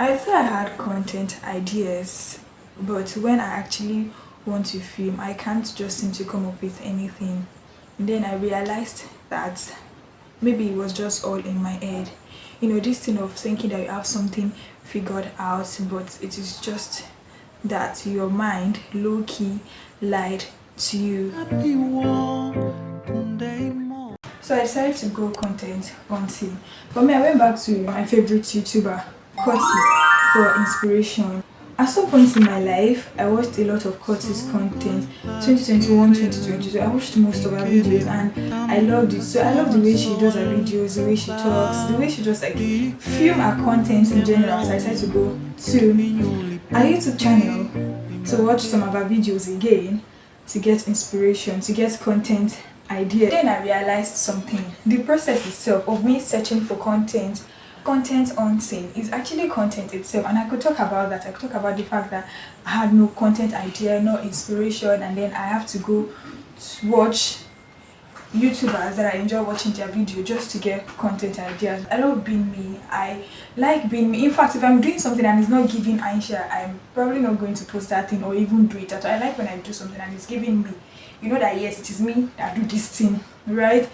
I thought I had content ideas, but when I actually want to film, I can't just seem to come up with anything. And then I realized that maybe it was just all in my head. This thing of thinking that you have something figured out, but it is just that your mind low key lied to you. So I decided to go content hunting. For me, I went back to my favorite YouTuber, Korty, for inspiration. At some point in my life, I watched a lot of Korty's content. 2021, 2022, I watched most of her videos and I loved it. So I love the way she does her videos, the way she talks, the way she just like film her content in general. So I decided to go to her YouTube channel to watch some of her videos again, to get inspiration, to get content idea. Then I realized something. The process itself of me searching for content hunting is actually content itself, and I could talk about that. I could talk about the fact that I had no content idea, no inspiration, and then I have to go watch YouTubers that I enjoy watching their video just to get content ideas. I love being me. I like being me. In fact, if I'm doing something and it's not giving Aisha, I'm probably not going to post that thing or even do it at all. I like when I do something and it's giving me, that yes, it is me that do this thing, right?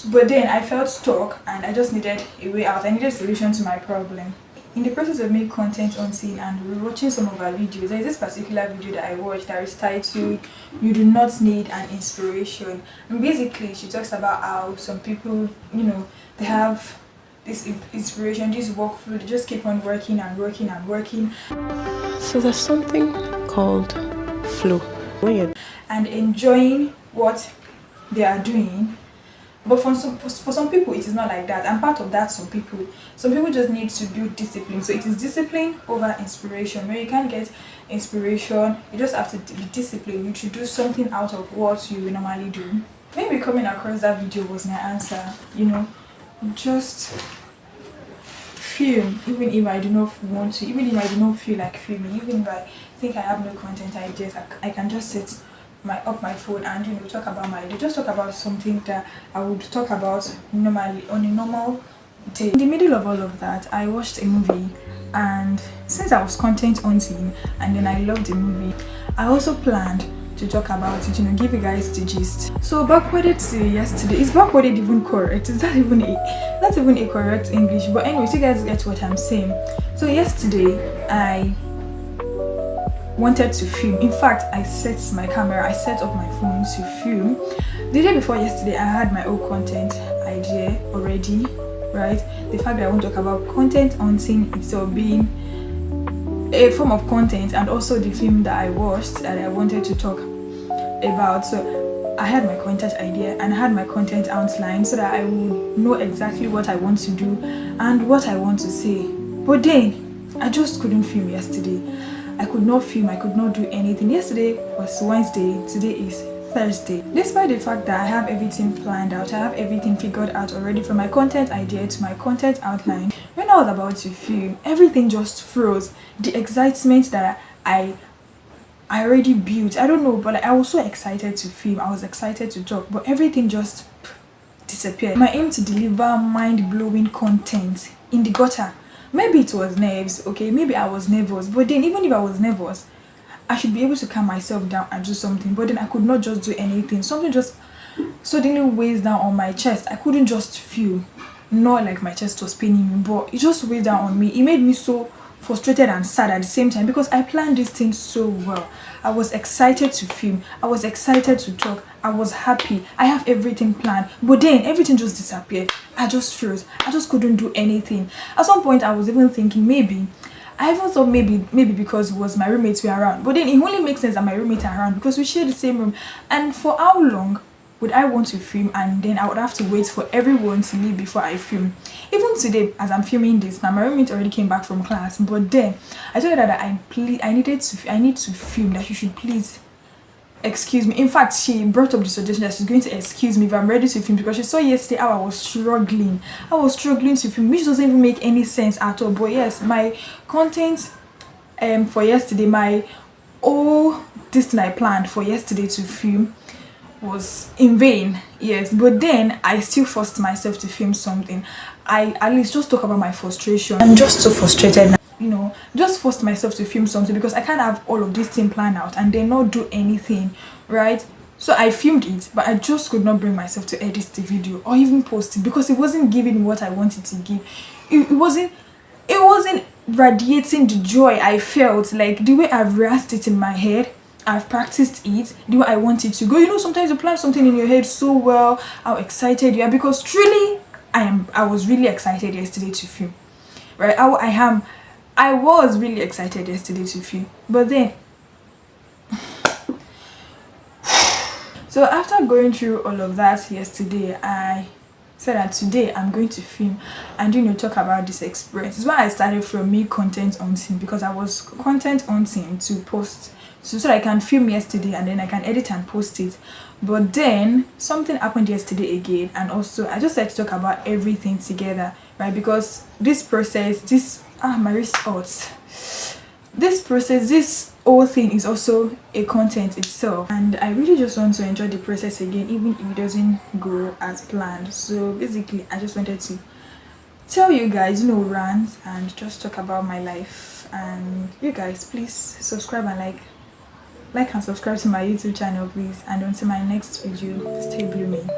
But then I felt stuck and I just needed a way out. I needed a solution to my problem. In the process of making content unseen and rewatching some of her videos, there is this particular video that I watched that is titled "You Do Not Need an Inspiration." And basically, she talks about how some people, they have this inspiration, this workflow, they just keep on working and working and working. So there's something called flow. And enjoying what they are doing. But for some people, it is not like that. And part of that, some people just need to build discipline. So it is discipline over inspiration. Where you can't get inspiration, you just have to be disciplined. You should do something out of what you normally do. Maybe coming across that video was my answer. Just film, even if I do not want to, even if I do not feel like filming, even if I think I have no content ideas, I can just sit my phone and talk about my day. Just talk about something that I would talk about normally on a normal day. In the middle of all of that, I watched a movie, and since I was content hunting and then I loved the movie, I also planned to talk about it, give you guys the gist. So backwarded to yesterday. Is backwarded even correct? Is that even a correct English? But anyways, you guys get what I'm saying. So yesterday I wanted to film. In fact, I set my camera, I set up my phone to film. The day before yesterday, I had my own content idea already, right? The fact that I want to talk about content hunting itself being a form of content, and also the film that I watched that I wanted to talk about. So I had my content idea and I had my content outline so that I would know exactly what I want to do and what I want to say. But then I just couldn't film yesterday. I could not film, I could not do anything. Yesterday was Wednesday, today is Thursday. Despite the fact that I have everything planned out, I have everything figured out already, from my content idea to my content outline, when I was about to film, everything just froze. The excitement that I already built, I don't know, but I was so excited to film, I was excited to talk, but everything just disappeared. My aim to deliver mind-blowing content in the gutter. Maybe it was nerves, okay, maybe I was nervous, but then even if I was nervous, I should be able to calm myself down and do something. But then I could not just do anything. Something just suddenly weighs down on my chest. I couldn't just feel, not like my chest was paining me, but it just weighed down on me. It made me so frustrated and sad at the same time, because I planned this thing so well. I was excited to film, I was excited to talk, I was happy, I have everything planned, but then everything just disappeared. I just froze. I just couldn't do anything. At some point I was even thinking maybe because it was my roommates were around, but then it only makes sense that my roommates are around because we share the same room. And for how long would I want to film and then I would have to wait for everyone to leave before I film? Even today, as I'm filming this now, my roommate already came back from class, but then I told her that I need to film, that she should please excuse me. In fact, she brought up the suggestion that she's going to excuse me if I'm ready to film, because she saw yesterday how I was struggling to film, which doesn't even make any sense at all. But yes, my content for yesterday, this thing I planned for yesterday to film was in vain. Yes, but then I still forced myself to film something. I at least just talk about my frustration. I'm just so frustrated now. just forced myself to film something because I can't have all of this thing planned out and then not do anything, right? So I filmed it, but I just could not bring myself to edit the video or even post it because it wasn't giving what I wanted to give. It wasn't radiating the joy I felt, like the way I've rehearsed it in my head. I've practiced it the way I want it to go. Sometimes you plan something in your head so well, how excited you are, because truly I was really excited yesterday to film, right? I was really excited yesterday to film, but then so after going through all of that yesterday, I said that today I'm going to film and talk about this experience. It's why I started from me content hunting, because I was content hunting to post so that I can film yesterday and then I can edit and post it. But then something happened yesterday again, and also I just like to talk about everything together, right? Because this process, my wrist hurts. This whole thing is also a content itself, and I really just want to enjoy the process again, even if it doesn't go as planned. So basically I just wanted to tell you guys, rant and just talk about my life. And you guys, please subscribe and like and subscribe to my YouTube channel, please. And until my next video, stay blooming.